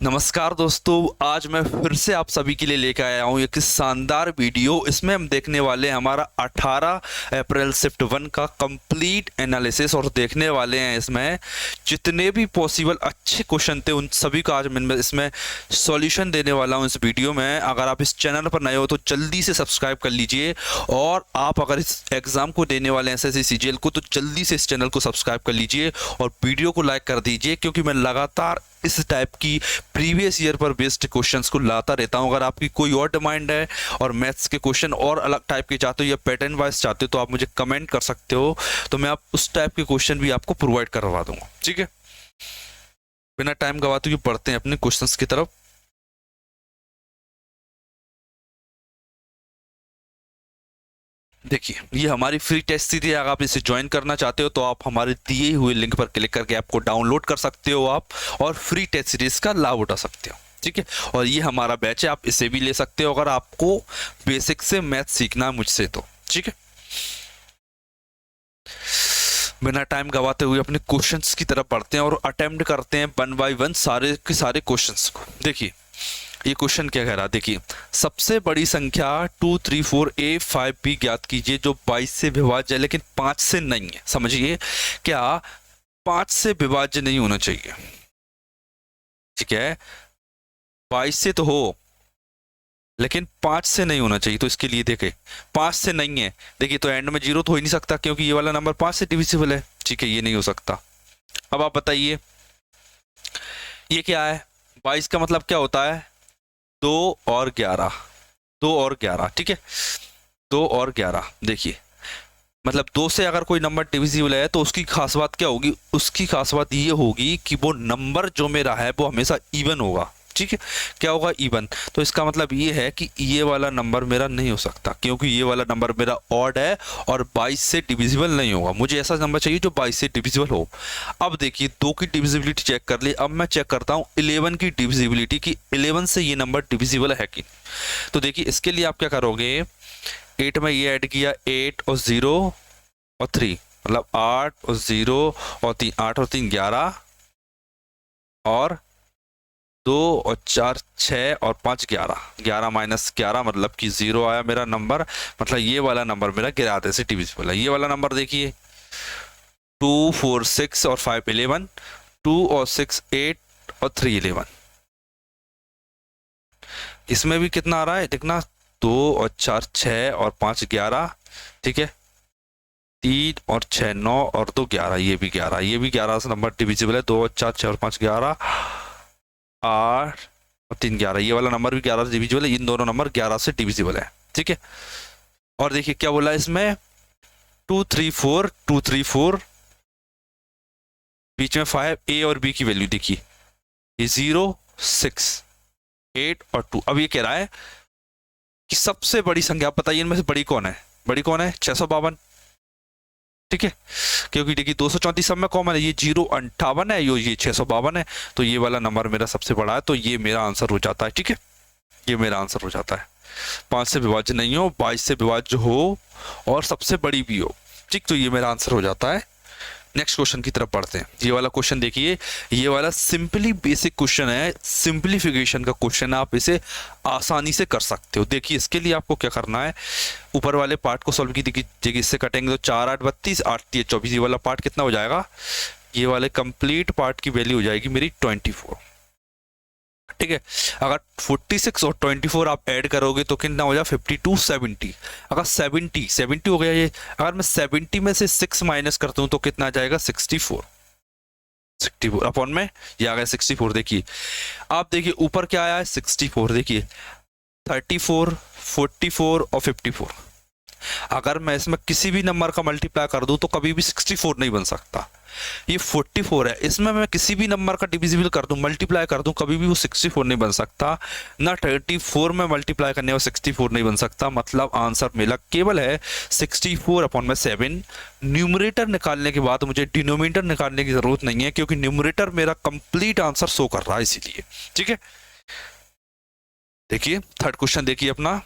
नमस्कार दोस्तों, आज मैं फिर से आप सभी के लिए लेकर आया हूँ एक शानदार वीडियो। इसमें हम देखने वाले हैं हमारा 18 अप्रैल शिफ्ट 1 का कंप्लीट एनालिसिस और देखने वाले हैं इसमें जितने भी पॉसिबल अच्छे क्वेश्चन थे उन सभी का आज मैं इसमें सॉल्यूशन देने वाला हूँ इस वीडियो में। अगर आप इस चैनल पर नए हो तो जल्दी से सब्सक्राइब कर लीजिए, और आप अगर इस एग्ज़ाम को देने वाले हैं एसएससी सीजीएल को तो जल्दी से इस चैनल को सब्सक्राइब कर लीजिए और वीडियो को लाइक कर दीजिए, क्योंकि मैं लगातार इस टाइप की प्रीवियस ईयर पर बेस्ड क्वेश्चंस को लाता रहता हूं। अगर आपकी कोई और डिमांड है और मैथ्स के क्वेश्चन और अलग टाइप के चाहते हो या पैटर्न वाइज चाहते हो तो आप मुझे कमेंट कर सकते हो, तो मैं आप उस टाइप के क्वेश्चन भी आपको प्रोवाइड करवा दूंगा। ठीक है, बिना टाइम गवाते हुए पढ़ते हैं अपने क्वेश्चंस की तरफ। देखिए, ये हमारी फ्री टेस्ट सीरीज है। अगर आप इसे ज्वाइन करना चाहते हो तो आप हमारे दिए हुए लिंक पर क्लिक करके ऐप को डाउनलोड कर सकते हो आप, और फ्री टेस्ट सीरीज का लाभ उठा सकते हो। ठीक है, और ये हमारा बैच है, आप इसे भी ले सकते हो अगर आपको बेसिक से मैथ सीखना है मुझसे तो। ठीक है, बिना टाइम गवाते हुए अपने क्वेश्चंस की तरफ बढ़ते हैं और अटेम्प्ट करते हैं 1 बाय 1 सारे के सारे क्वेश्चंस को। देखिए, ये क्वेश्चन क्या कह रहा है। देखिए, सबसे बड़ी संख्या 2, 3, 4, A, 5, B ज्ञात कीजिए जो 22 से विभाज्य है लेकिन 5 से नहीं है। समझिए, क्या 5 से विभाज्य नहीं होना चाहिए? ठीक है, 22 से तो हो लेकिन 5 से नहीं होना चाहिए। तो इसके लिए देखे 5 से नहीं है, देखिए तो एंड में 0 तो हो ही नहीं सकता, क्योंकि ये वाला नंबर 5 से डिविजिबल है। ठीक है, ये नहीं हो सकता। अब आप बताइए ये क्या है? 22 का मतलब क्या होता है? 2 और 11, 2 और 11। ठीक है, 2 और 11। देखिए, मतलब 2 से अगर कोई नंबर डिविजिबल है तो उसकी खास बात क्या होगी? उसकी खास बात ये होगी कि वो नंबर जो मेरा है वो हमेशा इवन होगा। ठीक है, क्या होगा? इवन। तो इसका मतलब ये है कि ये वाला नंबर मेरा नहीं हो सकता, क्योंकि ये वाला नंबर मेरा ऑड है और 22 से डिविजिबल नहीं होगा। मुझे ऐसा नंबर चाहिए जो 22 से डिविजिबल हो। अब देखिए, 2 की डिविजिबिलिटी चेक कर ली। अब मैं चेक करता हूँ 11 की डिविजिबिलिटी की, 11 से ये नंबर डिविजिबल है कि। तो देखिए, इसके लिए आप क्या करोगे? 8 में ये ऐड किया, 8 और 0 और 3, मतलब 8 और 0 और 3, 8 और 3 11, और 2 और 4 6 और 5 11, 11 माइनस 11 मतलब कि 0 आया मेरा नंबर। मतलब ये वाला नंबर मेरा 11 से डिविजिबल है। ये वाला नंबर देखिए, 2, 4, 6 और 5 11, 2 और 6 8 और 3 11। इसमें भी कितना आ रहा है देखना, 2 और 4 6 और 5 11। ठीक है, 3 और 6 9 और 2 11, ये भी 11, ये भी 11 से नंबर डिविजिबल है। 2 और 4 6 और 5 11, 8 और 3 11, ये वाला नंबर भी 11 से डिविजिबल है। इन दोनों नंबर 11 से डिविजिबल है। ठीक है, और देखिए क्या बोला इसमें, 2 3 4, 2 3 4, बीच में 5, A और B की वैल्यू देखिए, ये 0 6 8 और 2। अब ये कह रहा है कि सबसे बड़ी संख्या, आप बताइए इनमें से बड़ी कौन है? बड़ी कौन है? 652। ठीक है, क्योंकि देखिए 234 सब में कॉमन है, ये 058 है, ये 652 है, तो ये वाला नंबर मेरा सबसे बड़ा है, तो ये मेरा आंसर हो जाता है। ठीक है, ये मेरा आंसर हो जाता है। 5 से विभाज्य नहीं हो, 22 से विभाज्य हो और सबसे बड़ी भी हो। ठीक, तो ये मेरा आंसर हो जाता है। नेक्स्ट क्वेश्चन की तरफ बढ़ते हैं। ये वाला क्वेश्चन देखिए, ये वाला सिंपली बेसिक क्वेश्चन है, सिंप्लीफिकेशन का क्वेश्चन है, आप इसे आसानी से कर सकते हो। देखिए, इसके लिए आपको क्या करना है, ऊपर वाले पार्ट को सॉल्व की देखिए, इससे कटेंगे तो 4 8 32, 8 3 24, ये वाला पार्ट कितना हो जाएगा? ये वाले कंप्लीट पार्ट की वैल्यू हो जाएगी मेरी 24। ठीक है, अगर 46 और 24 आप ऐड करोगे तो कितना हो जाए? 52 70। अगर 70 हो गया ये, अगर मैं 70 में से 6 माइनस करता हूं तो कितना आ जाएगा? 64। 64 अपॉन में ये आ गया 64। देखिए, आप देखिए ऊपर क्या आया है? 64। देखिए 34 44 और 54। अगर मैं इसमें किसी भी नंबर का मल्टीप्लाई कर दूं तो कभी भी 64 नहीं बन सकता। ये 44 है, इसमें मैं किसी भी नंबर का डिविजिबल कर दूं, मल्टीप्लाई कर दूं, कभी भी वो 64 नहीं बन सकता। ना 34 में मल्टीप्लाई करने और 64 नहीं बन सकता। मतलब आंसर मेरा केवल है 64 अपॉन में 7। न्यूमरेटर निकालने के बाद मुझे डिनोमिनेटर निकालने की जरूरत नहीं है, क्योंकि न्यूमरेटर मेरा कंप्लीट आंसर शो कर रहा है इसीलिए। ठीक है, देखिए थर्ड क्वेश्चन देखिए अपना,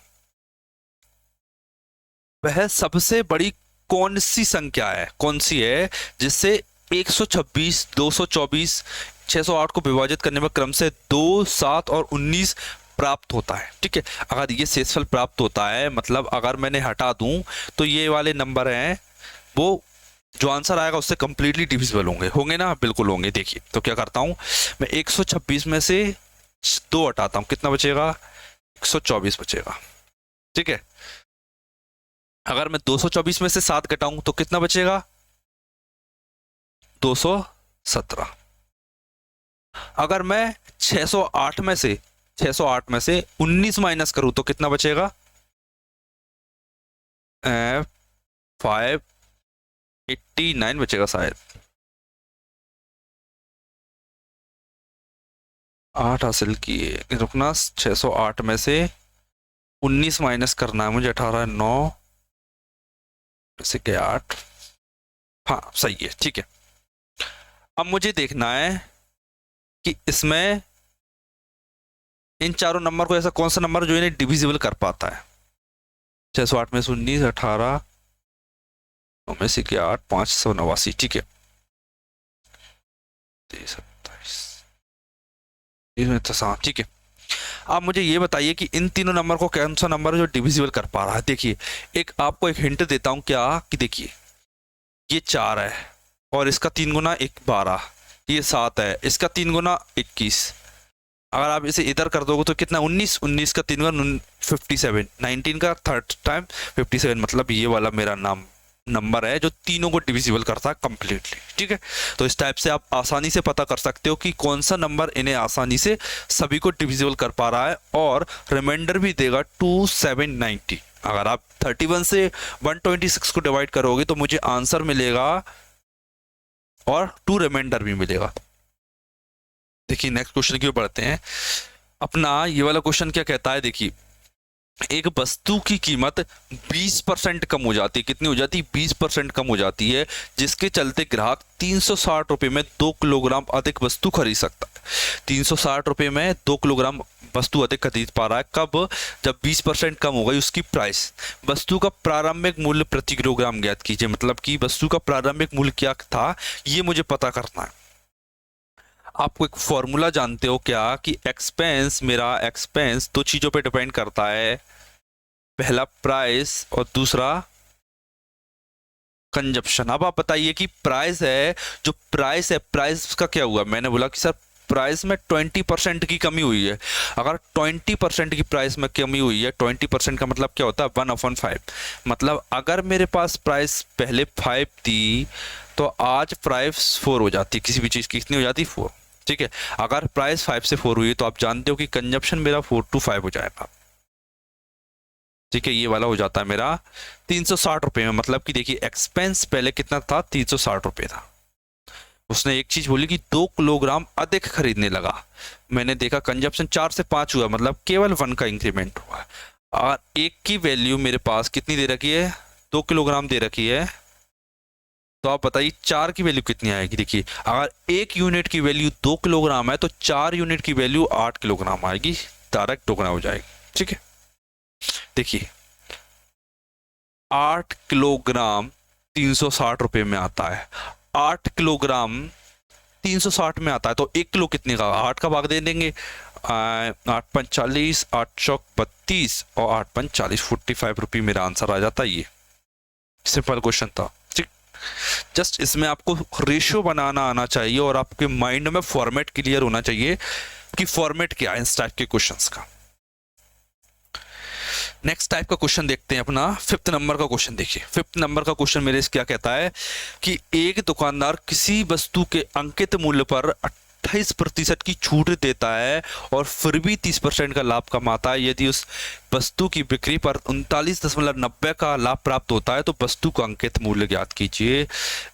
वह सबसे बड़ी कौन सी संख्या है, कौन सी है जिससे 126, 224, 608 को विभाजित करने पर क्रम से 2, 7 और 19 प्राप्त होता है। ठीक है, अगर ये शेषफल प्राप्त होता है मतलब अगर मैंने हटा दूं तो ये वाले नंबर हैं वो जो आंसर आएगा उससे कंप्लीटली डिविजिबल होंगे, होंगे ना? बिल्कुल होंगे। देखिए तो क्या करता हूं मैं, 126 में से 2 हटाता हूं, कितना बचेगा? 124 बचेगा। ठीक है, अगर मैं 224 में से 7 घटाऊं तो कितना बचेगा? 217। अगर मैं 608 में से 19 माइनस करूं तो कितना बचेगा? 589 बचेगा शायद। 8 हासिल किए, रुकना, 608 में से 19 माइनस करना है मुझे, 18 9 से क्या 8, हाँ सही है। ठीक है, अब मुझे देखना है कि इसमें इन चारों नंबर को ऐसा कौन सा नंबर जो इन्हें डिविजिबल कर पाता है। 608 में से 19, 18 में से क्या 8, 589। ठीक है, 27, ठीक है। अब मुझे ये बताइए कि इन तीनों नंबर को कौन सा नंबर जो डिविजिबल कर पा रहा है। देखिए एक आपको एक हिंट देता हूं क्या, कि देखिए ये 4 है और इसका 3 गुना 1 12, ये 7 है, इसका 3 गुना 21। अगर आप इसे इधर कर दोगे तो कितना? 19, 19 का 3 गुना 57, 19 का 3 टाइम 57, मतलब ये वाला मेरा नंबर है जो तीनों को डिविजिबल करता है कंप्लीटली। ठीक है, तो इस टाइप से आप आसानी से पता कर सकते हो कि कौन सा नंबर इन्हें आसानी से सभी को डिविजिबल कर पा रहा है, और रिमाइंडर भी देगा 2790। अगर आप 31 से 126 को डिवाइड करोगे तो मुझे आंसर मिलेगा और 2 रिमाइंडर भी मिलेगा। देखिए नेक्स्ट क्वेश्चन की ओर बढ़ते हैं। अपना ये वाला क्वेश्चन क्या कहता है, देखिए एक वस्तु की कीमत 20% कम हो जाती है। कितनी हो जाती है? 20% कम हो जाती है, जिसके चलते ग्राहक 360 रुपए में 2 किलोग्राम अधिक वस्तु खरीद सकता है। 360 रुपए में 2 किलोग्राम वस्तु अधिक खरीद पा रहा है। कब? जब 20% कम हो गई उसकी प्राइस। वस्तु का प्रारंभिक मूल्य प्रति किलोग्राम ज्ञात कीजिए, मतलब कि वस्तु का प्रारंभिक मूल्य क्या था ये मुझे पता करना है। आपको एक फॉर्मूला जानते हो क्या, कि एक्सपेंस, मेरा एक्सपेंस 2 चीजों पे डिपेंड करता है, पहला प्राइस और दूसरा कंजप्शन। अब आप बताइए कि प्राइस है, जो प्राइस है, प्राइस का क्या हुआ? मैंने बोला कि सर प्राइस में 20% की कमी हुई है। अगर 20% की प्राइस में कमी हुई है, 20% का मतलब क्या होता है? 1/5। मतलब अगर मेरे पास प्राइस पहले 5 थी तो आज प्राइस 4 हो जाती, किसी भी चीज की कितनी हो जाती? 4। ठीक है, अगर प्राइस 5 से 4 हुई तो आप जानते हो कि कंजप्शन मेरा 4 to 5 हो जाएगा। ठीक है, ये वाला हो जाता है मेरा 360 रुपए में। मतलब कि देखिए एक्सपेंस पहले कितना था? 360 रुपए था। उसने एक चीज बोली कि 2 किलोग्राम अधिक खरीदने लगा। मैंने देखा कंजप्शन 4 से 5 हुआ, मतलब केवल 1 का इंक्रीमेंट हुआ। और एक की वैल्यू मेरे पास कितनी दे रखी है? 2 किलोग्राम दे रखी है। तो आप बताइए 4 की वैल्यू कितनी आएगी? देखिए अगर 1 यूनिट की वैल्यू 2 किलोग्राम है तो 4 यूनिट की वैल्यू 8 किलोग्राम आएगी, डायरेक्ट दोगुना हो जाएगी। ठीक है, देखिए 8 किलोग्राम 360 रुपए में आता है। 8 किलोग्राम 360 में आता है तो 1 किलो कितने का? 8 का भाग दे देंगे, 8 5 40, 8 चौक 32 और 8 5 40, 45 रुपये मेरा आंसर आ जाता है। ये सिंपल क्वेश्चन था। ठीक, जस्ट इसमें आपको रेशियो बनाना आना चाहिए और आपके माइंड में फॉर्मेट क्लियर होना चाहिए कि फॉर्मेट क्या है इस टाइप के क्वेश्चंस का। नेक्स्ट टाइप का क्वेश्चन देखते हैं अपना 5th नंबर का क्वेश्चन। देखिए 5th नंबर का क्वेश्चन मेरे क्या कहता है कि एक दुकानदार किसी वस्तु के अंकित मूल्य पर 28% की छूट देता है और फिर भी 30% का लाभ कमाता है। यदि उस वस्तु की बिक्री पर 39.90 का लाभ प्राप्त होता है तो वस्तु का अंकित मूल्य ज्ञात कीजिए।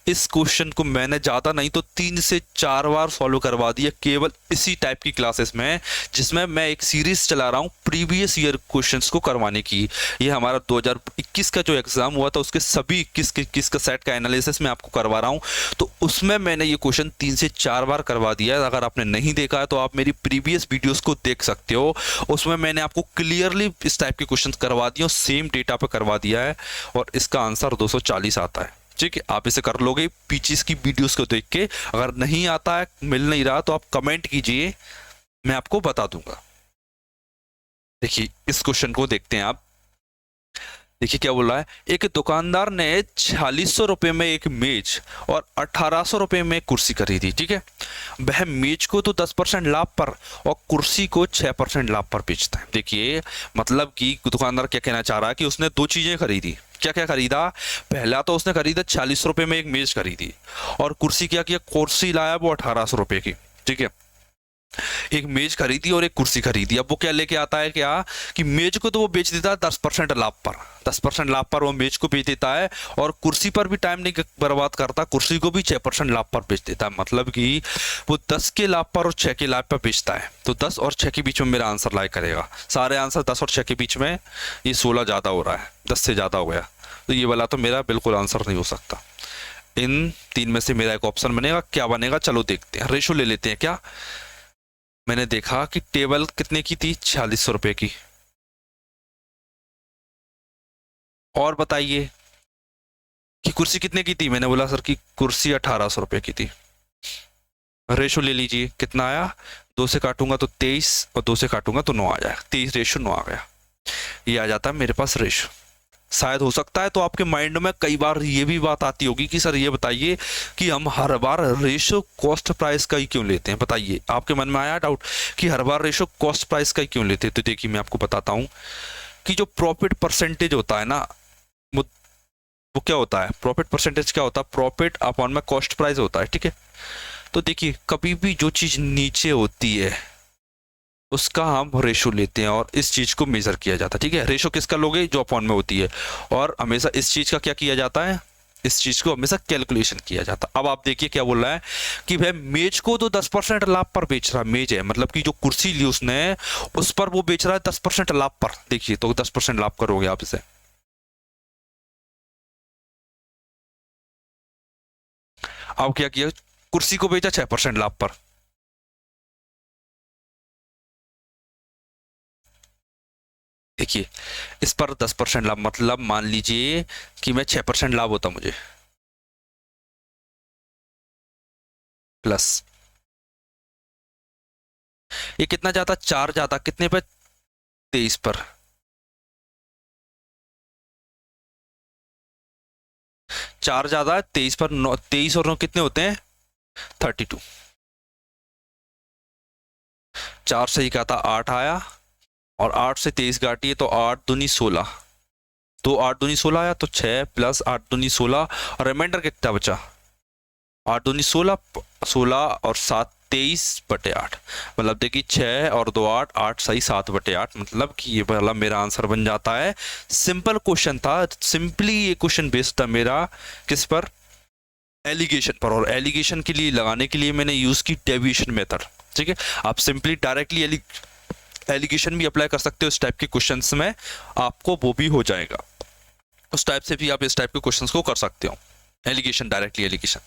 इस क्वेश्चन को मैंने ज़्यादा नहीं तो 3 से 4 बार सॉल्व करवा दिया केवल इसी टाइप की क्लासेस में, जिसमें मैं एक सीरीज चला रहा हूँ प्रीवियस ईयर क्वेश्चंस को करवाने की। ये हमारा 2021 का जो एग्जाम हुआ था उसके सभी 21 का सेट का एनालिसिस मैं आपको करवा रहा हूँ। तो उसमें मैंने ये क्वेश्चन 3 से 4 बार करवा दिया है। अगर आपने नहीं देखा है तो आप मेरी प्रीवियस वीडियोस को देख सकते हो। उसमें मैंने आपको क्लियरली इस टाइप के क्वेश्चंस करवा दिए और सेम डेटा पे करवा दिया है और इसका आंसर 240 आता है। ठीक है, आप इसे कर लोगे पीछे की वीडियोस को देख के। अगर नहीं आता है, मिल नहीं रहा, तो आप कमेंट कीजिए, मैं आपको बता दूंगा। देखिए इस क्वेश्चन को देखते हैं आप। देखिए क्या बोल रहा है, एक दुकानदार ने 4600 रुपये में एक मेज और 1800 रुपये में कुर्सी खरीदी। ठीक है, वह मेज को तो 10% लाभ पर और कुर्सी को 6% लाभ पर बेचता है। देखिए मतलब कि दुकानदार क्या कहना चाह रहा है कि उसने दो चीजें खरीदी। क्या क्या खरीदा? पहला तो उसने खरीदा 46 रुपये में एक मेज खरीदी, और कुर्सी क्या किया, कुर्सी लाया वो 1800 रुपये की। ठीक है, एक मेज खरीदी और एक कुर्सी खरीदी। अब वो क्या लेके आता है, क्या कि मेज को तो वो बेच देता है 10% लाभ पर, 10% लाभ पर वो मेज को बेच देता है, और कुर्सी पर भी टाइम नहीं बर्बाद करता, कुर्सी को भी 6% लाभ पर बेच देता है। मतलब कि वो 10 के लाभ पर और 6 के लाभ पर बेचता है। तो 10 और 6 के बीच में मेरा आंसर लाई करेगा। सारे आंसर 10 और 6 के बीच में, ये 16 ज्यादा हो रहा है, 10 से ज्यादा हो गया, तो ये वाला तो मेरा बिल्कुल आंसर नहीं हो सकता। इन तीन में से मेरा एक ऑप्शन बनेगा। क्या बनेगा, चलो देखते हैं। रेशो ले लेते हैं। क्या मैंने देखा कि टेबल कितने की थी, 4600 रुपये की। और बताइए कि कुर्सी कितने की थी। मैंने बोला सर कि कुर्सी 1800 रुपये की थी। रेशो ले लीजिए, कितना आया, 2 से काटूंगा तो 23 और 2 से काटूंगा तो 9 आ जाएगा। 23 रेशो 9 आ गया। ये आ जाता है मेरे पास रेशो। शायद हो सकता है तो आपके माइंड में कई बार ये भी बात आती होगी कि सर ये बताइए कि हम हर बार रेशो कॉस्ट प्राइस का ही क्यों लेते हैं। बताइए, आपके मन में आया डाउट कि हर बार रेशो कॉस्ट प्राइस का ही क्यों लेते हैं? तो देखिए मैं आपको बताता हूँ कि जो प्रॉफिट परसेंटेज होता है ना, वो क्या होता है, प्रॉफिट परसेंटेज क्या होता है, प्रॉफिट अपॉन में कॉस्ट प्राइस होता है। ठीक है, तो देखिए कभी भी जो चीज नीचे होती है उसका हम रेशो लेते हैं और इस चीज को मेजर किया जाता है। ठीक है, रेशो किसका लोगे, जो अपॉन में होती है, और हमेशा इस चीज का क्या किया जाता है, इस चीज को हमेशा कैलकुलेशन किया जाता है। अब आप देखिए क्या बोल रहा है कि भाई मेज को तो 10% लाभ पर बेच रहा है। मेज है मतलब कि जो कुर्सी ली उसने, उस पर वो बेच रहा है 10% लाभ पर। देखिए तो 10% लाभ करोगे आप इसे। अब क्या किया, कुर्सी को बेचा 6% लाभ पर। देखिए इस पर 10% लाभ, मतलब मान लीजिए कि मैं 6% लाभ होता मुझे, प्लस ये कितना जाता, 4 जाता, कितने पे, 23 पर। 4 ज्यादा है 23 पर, 23 और 9 कितने होते हैं, 32। 4 से ही कहा था 8 आया, और 8 से 23 घाटिए तो 8 दूनी 16, तो 8 दूनी 16 आया, तो 6 प्लस 8 दूनी 16, और रिमाइंडर कितना बचा, 8 दूनी 16, 16 और 7 23/8। मतलब देखिए 6 और 2 8, 8 सही 7/8। मतलब कि ये वाला मेरा आंसर बन जाता है। सिंपल क्वेश्चन था, सिंपली ये क्वेश्चन बेस्ड था मेरा किस पर, एलिगेशन पर, और एलिगेशन के लिए लगाने के लिए मैंने यूज की डेविएशन मेथड। ठीक है, आप सिंपली डायरेक्टली एलिगेशन भी अप्लाई कर सकते हो इस टाइप के क्वेश्चंस में, आपको वो भी हो जाएगा। उस टाइप से भी आप इस टाइप के क्वेश्चंस को कर सकते हो, एलिगेशन, डायरेक्टली एलिगेशन।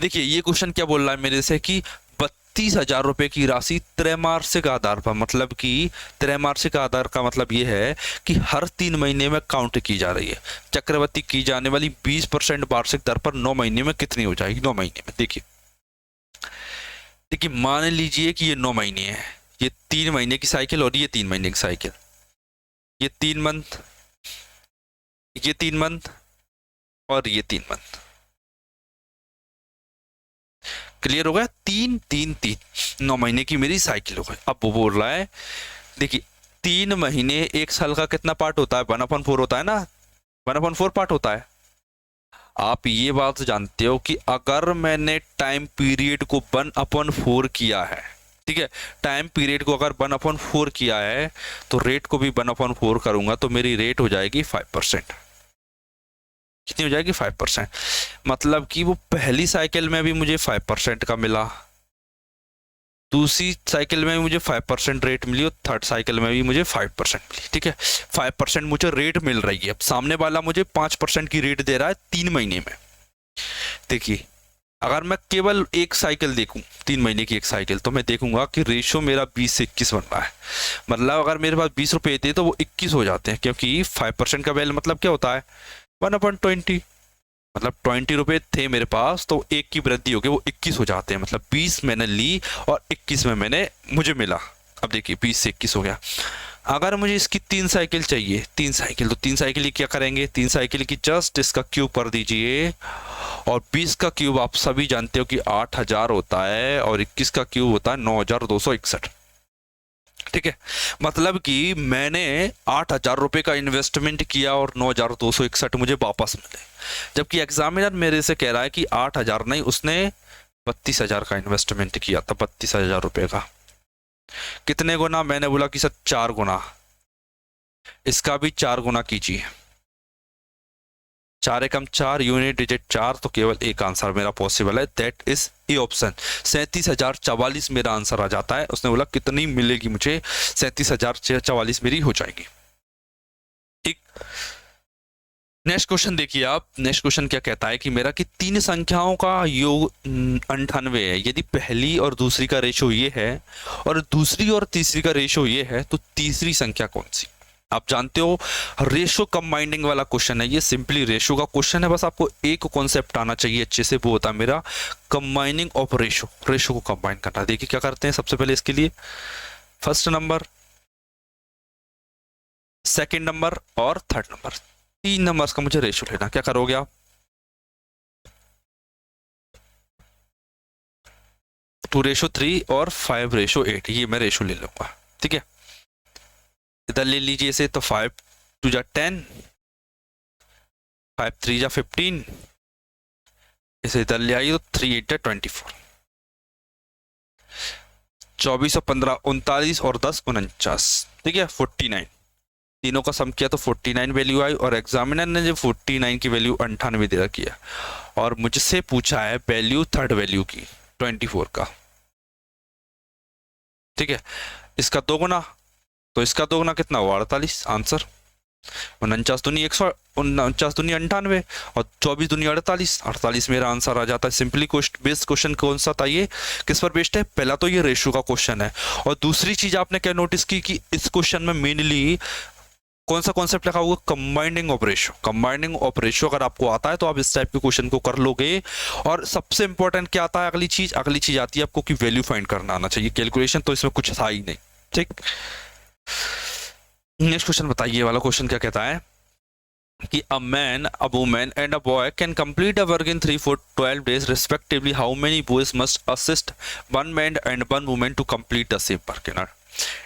देखिए ये क्वेश्चन क्या बोल रहा है मेरे से कि 32,000 रुपए की राशि त्रैमासिक आधार पर, मतलब कि त्रैमासिक आधार का मतलब ये है कि हर 3 महीने में काउंट की जा रही है। चक्रवृद्धि की जाने वाली 20% वार्षिक दर पर 9 महीने में कितनी हो जाएगी। 9 महीने में देखिए, देखिए मान लीजिए कि ये 9 महीने है, ये 3 महीने की साइकिल और ये 3 महीने की साइकिल, ये 3 मंथ, ये 3 मंथ और ये 3 मंथ। क्लियर हो गया, 3 3 3, 9 महीने की मेरी साइकिल हो गई। अब वो बोल रहा है देखिए 3 महीने, 1 साल का कितना पार्ट होता है, 1/4 होता है ना, 1/4 पार्ट होता है। आप ये बात जानते हो कि अगर मैंने टाइम पीरियड को 1/4 किया है, ठीक है, टाइम पीरियड को अगर 1/4 किया है, तो रेट को भी 1/4 करूंगा तो मेरी रेट हो जाएगी 5%। कितनी हो जाएगी, 5%। मतलब कि वो पहली साइकिल में भी मुझे 5% का मिला, दूसरी साइकिल में भी मुझे 5% रेट मिली, और थर्ड साइकिल में भी मुझे 5% मिली। ठीक है, 5% मुझे रेट मिल रही है। अब सामने वाला मुझे 5% की रेट दे रहा है 3 महीने में। देखिए अगर मैं केवल एक साइकिल देखूं, 3 महीने की एक साइकिल, तो मैं देखूंगा कि रेशो मेरा 20 से 21 बन रहा है। मतलब अगर मेरे पास 20 रुपए थे तो वो 21 हो जाते हैं, क्योंकि 5% का वैल्यू मतलब क्या होता है, 1/20। मतलब 20 रुपए थे मेरे पास, तो एक की वृद्धि हो गई, वो 21 हो जाते हैं। मतलब 20 मैंने ली और 21 में मैंने मुझे मिला। अब देखिए 20 से 21 हो गया। अगर मुझे इसकी 3 साइकिल चाहिए, 3 साइकिल, तो 3 साइकिल की क्या करेंगे, 3 साइकिल की जस्ट इसका क्यूब कर दीजिए। और 20 का क्यूब आप सभी जानते हो कि 8000 होता है, और 21 का क्यूब होता है 9261। ठीक है, मतलब कि मैंने 8000 रुपये का इन्वेस्टमेंट किया और 9261 मुझे वापस मिले। जबकि एग्जामिनर मेरे से कह रहा है कि 8000 नहीं, उसने 32,000 का इन्वेस्टमेंट किया था, 32,000 रुपये का। कितने गुना, मैंने बोला कि सर 4 गुना। इसका भी 4 गुना कीजिए। 4 एकम 4, यूनिट डिजिट 4, तो केवल एक आंसर मेरा पॉसिबल है, दैट इज ए ऑप्शन। 37,044 मेरा आंसर आ जाता है। उसने बोला कितनी मिलेगी मुझे, 37,044 मेरी हो जाएगी। ठीक, नेक्स्ट क्वेश्चन देखिए आप। नेक्स्ट क्वेश्चन क्या कहता है कि मेरा कि 3 संख्याओं का योग 98 है। यदि पहली और दूसरी का रेशो ये है और दूसरी और तीसरी का रेशो ये है, तो तीसरी संख्या कौन सी। आप जानते हो रेशो कंबाइनिंग वाला क्वेश्चन है ये, सिंपली रेशो का क्वेश्चन है। बस आपको एक कॉन्सेप्ट आना चाहिए अच्छे से, वो होता है मेरा कंबाइनिंग ऑफ रेशो। रेशो को कंबाइन करना। देखिए क्या करते हैं, सबसे पहले इसके लिए फर्स्ट नंबर, सेकंड नंबर और थर्ड नंबर, 3 नंबर्स का मुझे रेशो लेना। क्या करोगे आप, 2:3 और 5:8, ये मैं रेशो ले लूंगा। ठीक है, इधर ले लीजिए इसे, तो 5 2 जा 10, 5 3 जा 15, इसे इधर ले आइए तो 3 8 जा 24, 24 और 15 39 और 10 49। ठीक है, 49, तीनों का सम किया तो 49 वैल्यू आई। और एग्जामिनर ने जो 49 की वैल्यू 98 दे रखी है, और मुझसे पूछा है वैल्यू थर्ड वैल्यू की 24 का। ठीक है, इसका 2 गुना, तो इसका 2 गुना कितना हुआ, 48 आंसर। 49 दूनी 100, 49 दूनी 98 और 24 दूनी 48, 48 मेरा आंसर आ जाता है। सिंपली बेस्ड क्वेश्चन कौन सा था ये, किस पर बेस्ड है, पहला तो ये रेशियो का क्वेश्चन है। और दूसरी चीज आपने क्या नोटिस की कि इस क्वेश्चन में मेनली कौन सा कॉन्सेप्ट लगा हुआ, combining of ratio. Combining of ratio अगर आपको आता है तो आप इस टाइप के क्वेश्चन को कर लोगे। और सबसे इंपॉर्टेंट क्या आता है, अगली चीज आती है आपको कि वैल्यू फाइंड करना आना चाहिए। कैलकुलेशन तो इसमें कुछ था ही नहीं। ठीक, नेक्स्ट क्वेश्चन बताइए, वाला क्वेश्चन क्या कहता है कि a man, a woman and a boy can complete a work in 3 for 12 days respectively. How many boys must assist one man and one woman to complete the same work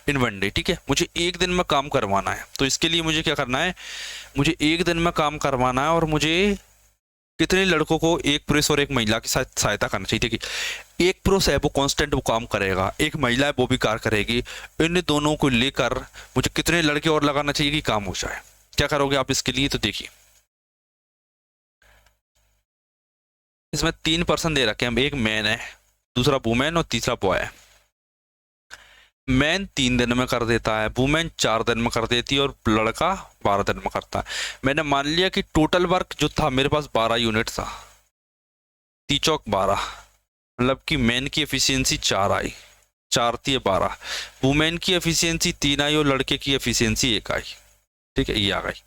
in one day? ठीक है, मुझे एक दिन में काम करवाना है, तो इसके लिए मुझे क्या करना है, मुझे एक दिन में काम करवाना है, और मुझे कितने लड़कों को, एक पुरुष और एक महिला के साथ सहायता करना चाहिए। ठीक है, एक पुरुष है वो कांस्टेंट वो काम करेगा, एक महिला है वो भी कार्य करेगी। इन दोनों को लेकर मुझे कितने लड़के और लगाना चाहिए कि काम हो जाए। क्या करोगे आप इसके लिए, तो देखिए इसमें 3 पर्सन दे रखे हैं, एक मैन है, दूसरा वुमेन और तीसरा बॉय है। मैन 3 दिन में कर देता है, वुमेन 4 दिन में कर देती है, और लड़का 12 दिन में करता है। मैंने मान लिया कि टोटल वर्क जो था मेरे पास 12 यूनिट था, 3 चौक 12, मतलब कि मैन की एफिशिएंसी 4 आई, 4 थी 12, वुमेन की एफिशिएंसी 3 आई और लड़के की एफिशिएंसी 1 आई। ठीक है, ये आ गई।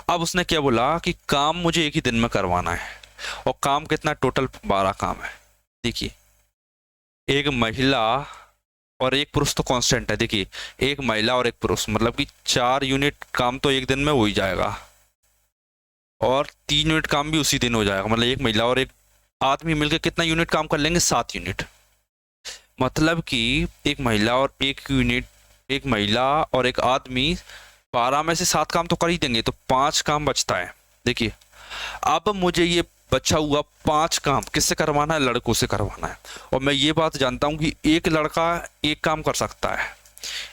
अब उसने क्या बोला कि काम मुझे एक ही दिन में करवाना है, और काम कितना, टोटल 12 काम है। देखिए, एक महिला और एक पुरुष तो कांस्टेंट है। देखिए, एक महिला और एक पुरुष, मतलब कि 4 यूनिट काम तो एक दिन में हो ही जाएगा, और 3 यूनिट काम भी उसी दिन हो जाएगा। मतलब एक महिला और एक आदमी मिलकर कितना यूनिट काम कर लेंगे, 7 यूनिट। मतलब कि एक महिला और एक आदमी 12 में से 7 काम तो कर ही देंगे, तो 5 काम बचता है। देखिए, अब मुझे ये बचा हुआ 5 काम किससे करवाना है, लड़कों से करवाना है। और मैं ये बात जानता हूं कि एक लड़का एक काम कर सकता है,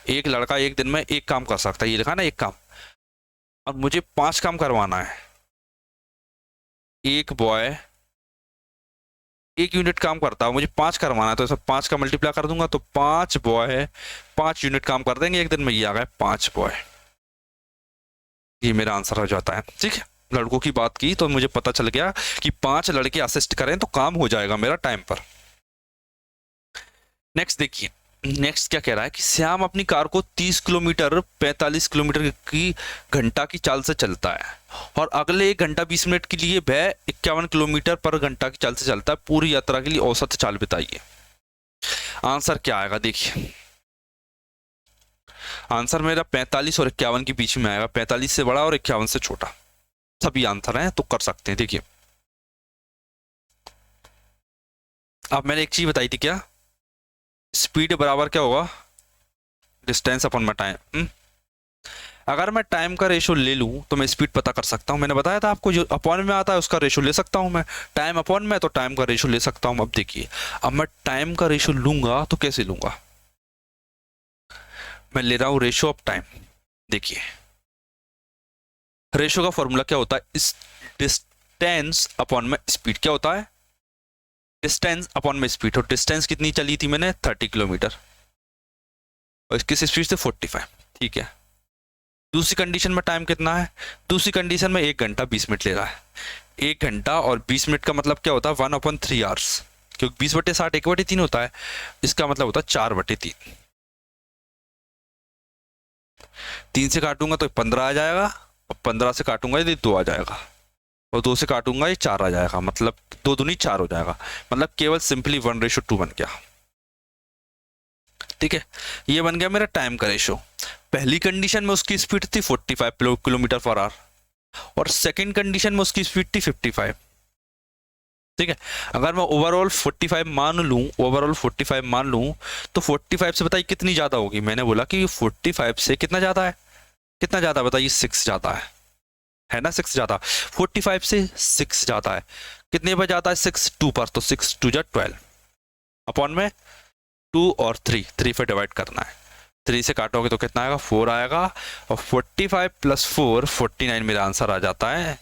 एक लड़का एक दिन में एक काम कर सकता है, ये लिखा ना एक काम। और मुझे 5 काम करवाना है, एक बॉय 1 यूनिट काम करता है, मुझे 5 करवाना है, तो सब 5 का मल्टीप्लाई कर दूंगा, तो 5 बॉय 5 यूनिट काम कर देंगे एक दिन में। ये आ गया 5 बॉय, ये मेरा आंसर हो जाता है। ठीक है, लड़कों की बात की तो मुझे पता चल गया कि 5 लड़के असिस्ट करें तो काम हो जाएगा मेरा टाइम पर। नेक्स्ट देखिए, नेक्स्ट क्या कह रहा है कि श्याम अपनी कार को 30 किलोमीटर 45 किलोमीटर की घंटा की चाल से चलता है और अगले 1 घंटा 20 मिनट के लिए वह 51 किलोमीटर पर घंटा की चाल से चलता है। पूरी यात्रा के लिए औसत चाल बताइए। आंसर क्या आएगा देखिए, आंसर मेरा 45 और 51 के बीच में आएगा। 45 से बड़ा और 51 से छोटा, सभी आंसर हैं तो कर सकते हैं। देखिए अब मैंने एक चीज बताई थी, क्या स्पीड बराबर क्या होगा, डिस्टेंस अपॉन में टाइम। अगर मैं टाइम का रेशो ले लूं तो मैं स्पीड पता कर सकता हूं। मैंने बताया था आपको, जो अपॉन में आता है उसका रेशो ले सकता हूं मैं। टाइम अपॉन में तो टाइम का रेशो ले सकता हूं। अब देखिए, अब मैं टाइम का रेशो लूंगा तो कैसे लूंगा, मैं ले रहा हूं रेशो ऑफ टाइम। देखिए रेशो का फॉर्मूला क्या होता है, इस डिस्टेंस अपॉन में स्पीड। क्या होता है, डिस्टेंस अपॉन में स्पीड। और डिस्टेंस कितनी चली थी मैंने, 30 किलोमीटर, और किस स्पीड से, 45। ठीक है, दूसरी कंडीशन में टाइम कितना है, दूसरी कंडीशन में 1 घंटा 20 मिनट ले रहा है। 1 घंटा और 20 मिनट का मतलब क्या होता है, 1/3 आवर्स, क्योंकि 20/60 1/3 होता है। इसका मतलब होता है 4/3। 3 से काटूंगा तो 15 आ जाएगा, और 15 से काटूंगा ये 2 आ जाएगा, और 2 से काटूंगा ये 4 आ जाएगा। मतलब 2 दूनी 4 हो जाएगा। मतलब केवल सिंपली 1:2 बन गया। ठीक है, ये बन गया मेरा टाइम का रेशो। पहली कंडीशन में उसकी स्पीड थी 45 किलोमीटर पर आवर, और सेकंड कंडीशन में उसकी स्पीड थी 55। ठीक है, अगर मैं ओवरऑल 45 मान लूं, ओवरऑल 45 मान लूं, तो 45 से बताइए कितनी ज्यादा होगी। मैंने बोला कि 45 से कितना ज्यादा है, कितना ज्यादा बताइए, 6 ज्यादा है ना, 6 ज्यादा। 45 से 6 ज्यादा है, कितने पर जाता है, 6 2 पर, तो 6 2 जा 12 अपॉन में 2 और 3 पे डिवाइड करना है। 3 से काटोगे तो कितना आएगा, 4 आएगा, और 45 + 4 49 मेरा आंसर आ जाता है।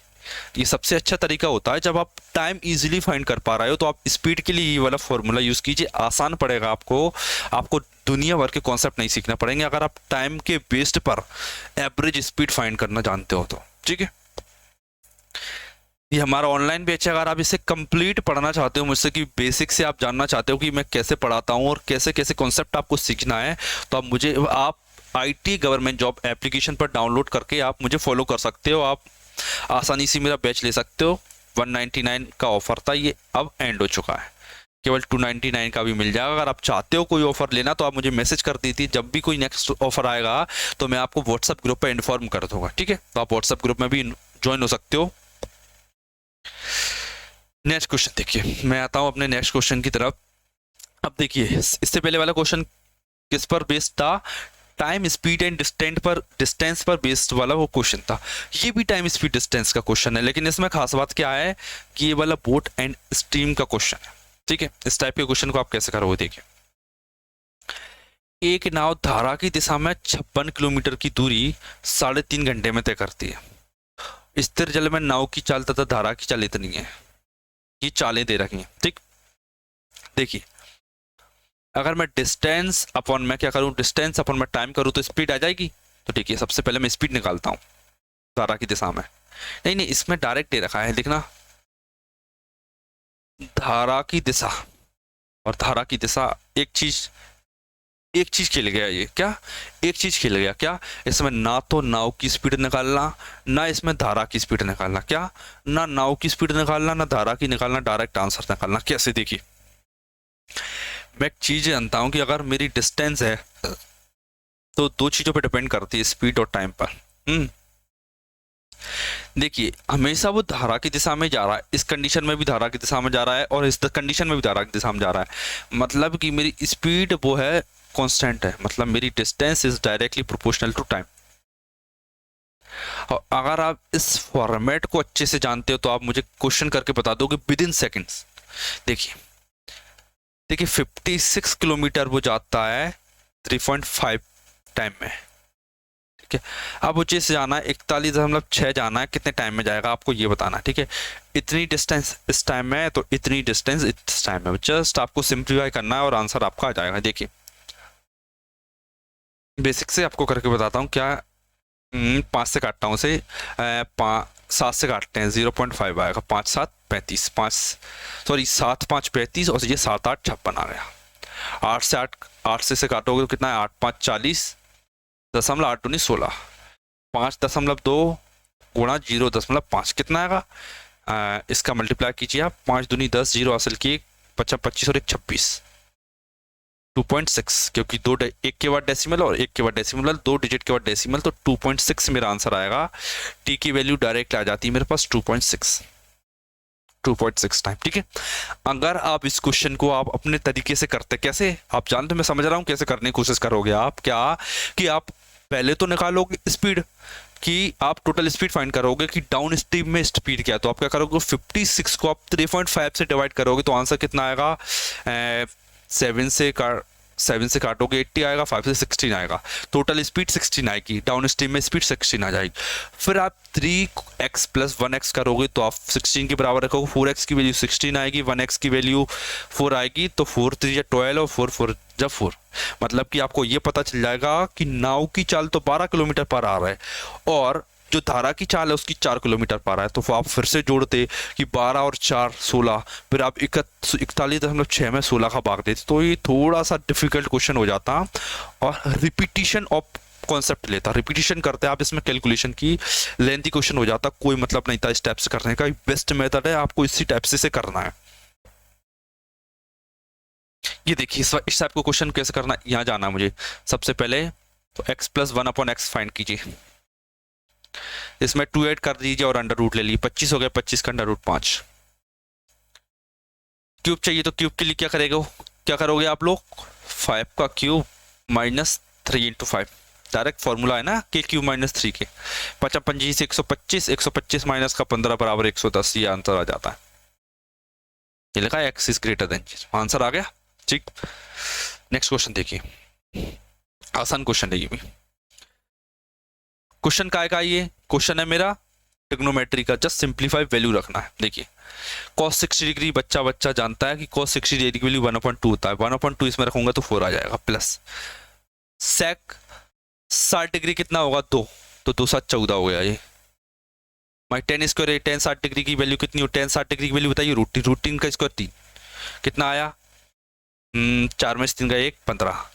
ये सबसे अच्छा तरीका होता है जब आप टाइम इजीली फाइंड कर पा रहे हो, तो आप स्पीड के लिए ये वाला फॉर्मूला यूज कीजिए, आसान पड़ेगा आपको। आपको दुनिया भर के कॉन्सेप्ट नहीं सीखना पड़ेंगे अगर आप टाइम के बेस्ड पर एवरेज स्पीड फाइंड करना जानते हो तो। ठीक है, ये हमारा ऑनलाइन बैच है। अगर आप इसे कंप्लीट पढ़ना चाहते हो मुझसे, कि बेसिक से आप जानना चाहते हो कि मैं कैसे पढ़ाता हूँ और कैसे कैसे कॉन्सेप्ट आपको सीखना है, तो आप IT गवर्नमेंट जॉब एप्लीकेशन पर डाउनलोड करके आप मुझे फॉलो कर सकते हो। आप आसानी से मेरा बैच ले सकते हो। 199 का ऑफर था, ये अब एंड हो चुका है, केवल 299 का भी मिल जाएगा। अगर आप चाहते हो कोई ऑफर लेना तो आप मुझे मैसेज कर दीजिए, जब भी कोई नेक्स्ट ऑफर आएगा तो मैं आपको व्हाट्सएप ग्रुप पर इन्फॉर्म कर दूंगा। ठीक है, तो आप व्हाट्सएप ग्रुप में भी ज्वाइन हो सकते हो। नेक्स्ट क्वेश्चन देखिए, मैं आता हूं अपने नेक्स्ट क्वेश्चन की तरफ। अब देखिए, इससे पहले वाला क्वेश्चन किस पर बेस्ड था, टाइम स्पीड एंड डिस्टेंस पर बेस्ड वाला वो क्वेश्चन था। ये भी टाइम स्पीड डिस्टेंस का क्वेश्चन है, लेकिन इसमें खास बात क्या है कि ये वाला बोट एंड स्ट्रीम का क्वेश्चन है। ठीक है, इस टाइप के क्वेश्चन को आप कैसे करोगे, देखिए एक नाव धारा की दिशा में 56 किलोमीटर की दूरी 3.5 घंटे में तय करती है। स्थिर जल में नाव की चाल तथा धारा की चाल इतनी है, ये चालें दे रखी हैं। ठीक, देखिए अगर मैं डिस्टेंस अपॉन में क्या करूं, डिस्टेंस अपॉन में टाइम करूं तो स्पीड आ जाएगी। तो ठीक है, सबसे पहले मैं स्पीड निकालता हूं धारा की दिशा में। नहीं नहीं, इसमें डायरेक्ट दे रखा है, देखना धारा की दिशा और धारा की दिशा एक चीज खेल गया। ये क्या, एक चीज खेल गया क्या, इसमें ना तो नाव की स्पीड निकालना, ना इसमें धारा की स्पीड निकालना। क्या, ना नाव की स्पीड निकालना ना धारा की निकालना, डायरेक्ट आंसर निकालना। कैसे, देखिए मैं एक चीज जानता हूं कि अगर मेरी डिस्टेंस है तो 2 चीजों पे डिपेंड करती है, स्पीड और टाइम पर। देखिए हमेशा वो धारा की दिशा में जा रहा है, इस कंडीशन में भी धारा की दिशा में जा रहा है और इस कंडीशन में भी धारा की दिशा में जा रहा है। मतलब कि मेरी स्पीड वो है कांस्टेंट है, मतलब मेरी distance is directly proportional to time. और अगर आप इस फॉर्मेट को अच्छे से जानते हो तो आप मुझे क्वेश्चन करके बता दो कि विद इन सेकेंड्स। देखिए 56 किलोमीटर वो जाता है 3.5 टाइम में। ठीक है, अब मुझे से जाना है 41.6 जाना है, कितने टाइम में जाएगा आपको ये बताना है। ठीक है, इतनी डिस्टेंस इस टाइम में है तो इतनी डिस्टेंस इस टाइम में, जस्ट आपको सिंप्लीफाई करना है और आंसर आपका आ जाएगा। देखिए बेसिक से आपको करके बताता हूँ क्या। 5 से काटता हूँ उसे, 7 से काटते हैं 0.5 आएगा, 5 7 35, 7 5 35 और ये 7 8 56 आ गया। 8 से काटोगे तो कितना है, 8 5 40, 0.8 16, 5.2 गुणा 0.5 कितना आएगा, इसका मल्टीप्लाई कीजिए आप, 5 दूनी 10, 0 हासिल की 25 और 1 26, 2.6, क्योंकि एक के बाद डेसिमल और एक के बाद डेसिमल, 2 डिजिट के बाद डेसिमल, तो 2.6 मेरा आंसर आएगा। टी की वैल्यू डायरेक्ट आ जाती है मेरे पास 2.6 टाइम, ठीक है। अगर आप इस क्वेश्चन को आप अपने तरीके से करते, कैसे आप जानते, मैं समझ रहा हूं कैसे करने की कोशिश करोगे आप, क्या कि आप पहले तो निकालोगे स्पीड, कि आप टोटल स्पीड फाइंड करोगे कि डाउन स्ट्रीम में स्पीड क्या है, तो आप क्या करोगे, 56 को आप 3.5 से डिवाइड करोगे तो आंसर कितना आएगा, 7 से काटोगे 80 आएगा, 5 से 16 आएगा, टोटल स्पीड 16 आएगी, डाउन स्ट्रीम में स्पीड 16 आ जाएगी। फिर आप 3x + 1x करोगे तो आप 16 के बराबर रखोगे, 4x की वैल्यू 16 आएगी, 1x की वैल्यू 4 आएगी, तो 4 3 या 12 और 4 4 जब 4, मतलब कि आपको ये पता चल जाएगा कि नाव की चाल तो 12 किलोमीटर पर आ रहा है और जो धारा की चाल है उसकी 4 किलोमीटर पर है, तो आप फिर से जोड़ते कि 12 और 4 16, फिर आप 41.6 में 16 का भाग देते, तो ये थोड़ा सा डिफिकल्ट क्वेश्चन हो जाता और रिपीटिशन ऑफ कॉन्सेप्ट लेता, रिपीटिशन करते आप इसमें कैलकुलेशन की, लेंथी क्वेश्चन हो जाता, कोई मतलब नहीं था इस टाइप से करने का। बेस्ट मेथड है, आपको इसी टाइप से करना है। ये देखिए इस टाइप को क्वेश्चन कैसे करना, यहाँ जाना है मुझे। सबसे पहले तो x + 1/x फाइंड कीजिए, इसमें 2 ऐड कर दीजिए और अंडर रूट ले लीजिए, 25 हो गया, 25 का अंडर रूट 5। क्यूब चाहिए तो क्यूब के लिए क्या करोगे आप लोग, 5 का क्यूब -3 × 5, डायरेक्ट फॉर्मूला है ना, के क्यूब -3 के, 55 से 125, 125 माइनस का 15 बराबर 110, ये आंसर आ जाता है। ये लिखा है x > 0, आंसर आ गया, ठीक। नेक्स्ट क्वेश्चन देखिए, आसान क्वेश्चन है ये भी। क्वेश्चन काय का, ये क्वेश्चन है मेरा ट्रिग्नोमेट्री का, जस्ट सिंप्लीफाई वैल्यू रखना है। देखिए cos 60 डिग्री बच्चा जानता है कि cos 60 डिग्री की वैल्यू 1/2 होता है, 1/2 इसमें रखूंगा तो 4 आ जाएगा, प्लस sec 60 डिग्री कितना होगा, 2, तो 2 7 14 हो गया। ये माई tan स्क्वायर, tan 60 डिग्री की वैल्यू कितनी हो, tan 60 डिग्री की वैल्यू बताइए, रूट 3 का स्क्वायर 3, कितना आया, 4 में से 3 का 1, 15,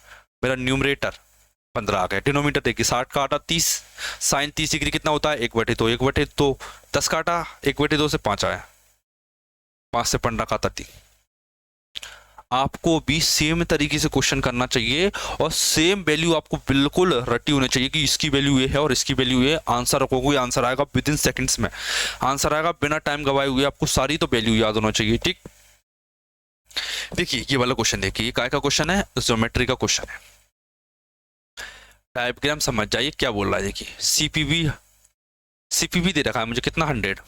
मेरा न्यूमरेटर 15 आ गया। डिनोमीटर देखिए 60 का आटा 30, साइन 30 डिग्री कितना होता है, 1/2, 1/2 10 का आटा, 1/2 से 5 आया, 5 से 15 का 30। आपको भी सेम तरीके से क्वेश्चन करना चाहिए और सेम वैल्यू आपको बिल्कुल रटी होनी चाहिए कि इसकी वैल्यू ये है और इसकी वैल्यू ये, आंसर रखोगे आंसर आएगा विदिन सेकंड्स में, आंसर आएगा बिना टाइम गवाए हुए, आपको सारी तो वैल्यू याद होना चाहिए, ठीक। देखिए ये वाला क्वेश्चन देखिए, काय का क्वेश्चन है, ज्योमेट्री का क्वेश्चन है। डायग्राम समझ जाइए क्या बोल रहा है। देखिए सीपीवी दे रखा है मुझे कितना, 100।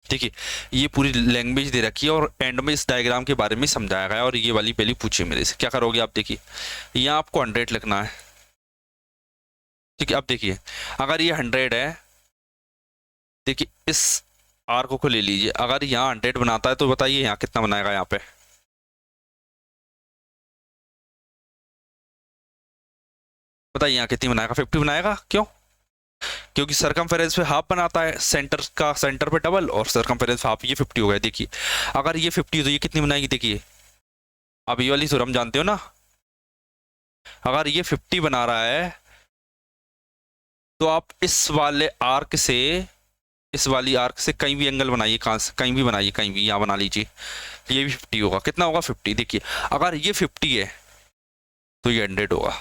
देखिए ये पूरी लैंग्वेज दे रखी है और एंड में इस डायग्राम के बारे में समझाया गया है और ये वाली वैल्यू पूछी मेरे से, क्या करोगे आप, देखिए यहाँ आपको 100 लिखना है, ठीक है। अब देखिए अगर ये 100 है, देखिए इस आर्क को ले लीजिए, अगर यहाँ 100 बनाता है तो बताइए यहाँ कितना बनाएगा, यहाँ पे बताइए यहाँ कितनी बनाएगा, 50 बनाएगा। क्यों, क्योंकि सरकमफेरेंस पे हाफ बनाता है, सेंटर पे डबल और सरकमफेरेंस पे हाफ, ये 50 हो गया। देखिए अगर ये 50 तो ये कितनी बनाएगी, देखिए अब ये वाली थ्योरम जानते हो ना, अगर ये 50 बना रहा है तो आप इस वाले आर्क से, इस वाली आर्क से कहीं भी एंगल बनाइए, कहीं भी बनाइए, कहीं भी यहाँ बना लीजिए, ये भी 50 होगा, कितना होगा 50। देखिए अगर ये 50 है तो ये 100 होगा,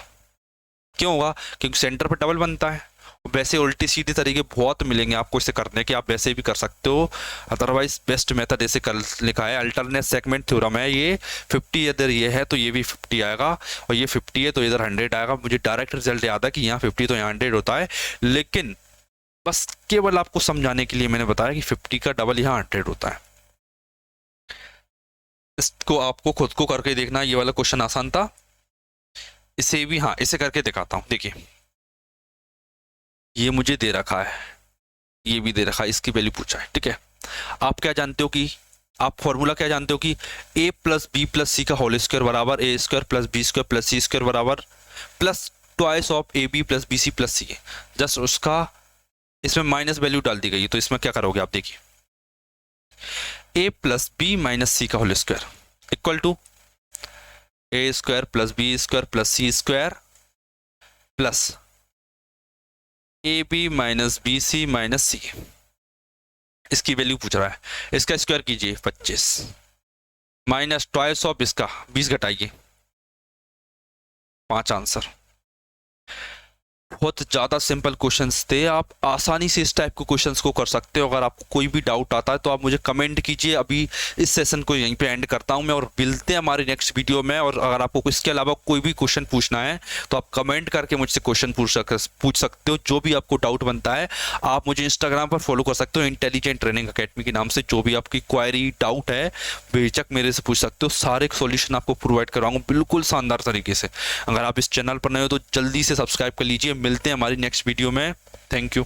क्यों होगा, क्योंकि सेंटर पर डबल बनता है। वैसे उल्टी सीधे तरीके बहुत मिलेंगे आपको इसे करने के, आप वैसे भी कर सकते हो, अदरवाइज बेस्ट मेथड ऐसे कर लिखा है, अल्टरनेट सेगमेंट थ्योरम है ये। 50 इधर ये है तो ये भी 50 आएगा और ये 50 है तो इधर 100 आएगा। मुझे डायरेक्ट रिजल्ट याद है कि यहाँ 50 तो यहाँ 100 होता है, लेकिन बस केवल आपको समझाने के लिए मैंने बताया कि 50 का डबल यहाँ 100 होता है। इसको आपको खुद को करके देखना, ये वाला क्वेश्चन आसान था, इसे भी हाँ इसे करके दिखाता हूँ। देखिए ये मुझे दे रखा है, ये भी दे रखा है, इसकी वैल्यू पूछा है, ठीक है। आप क्या जानते हो कि, आप फॉर्मूला क्या जानते हो कि a + b + c का होल स्क्वायर बराबर a² + b² + c² बराबर plus twice of ab + bc + c। Just उसका इसमें माइनस वैल्यू डाल दी गई, तो इसमें क्या करोगे आप, देखिए a + b - c का whole square, equal to A square plus B square plus C square plus A B minus B C minus C. इसकी वैल्यू पूछ रहा है, इसका स्क्वायर कीजिए 25 माइनस ट्वाइस ऑफ इसका 20 घटाइए 5 आंसर। बहुत ज़्यादा सिंपल क्वेश्चंस थे, आप आसानी से इस टाइप के क्वेश्चंस को कर सकते हो। अगर आपको कोई भी डाउट आता है तो आप मुझे कमेंट कीजिए। अभी इस सेशन को यहीं पे एंड करता हूं मैं और मिलते हैं हमारे नेक्स्ट वीडियो में। और अगर आपको इसके अलावा कोई भी क्वेश्चन पूछना है तो आप कमेंट करके मुझसे क्वेश्चन पूछ सकते हो। जो भी आपको डाउट बनता है आप मुझे इंस्टाग्राम पर फॉलो कर सकते हो इंटेलिजेंट ट्रेनिंग अकेडमी के नाम से। जो भी आपकी क्वायरी डाउट है बेझिझक मेरे से पूछ सकते हो, सारे सॉल्यूशन आपको प्रोवाइड करवाऊंगा बिल्कुल शानदार तरीके से। अगर आप इस चैनल पर नए हो तो जल्दी से सब्सक्राइब कर लीजिए। मिलते हैं हमारी नेक्स्ट वीडियो में। Thank you.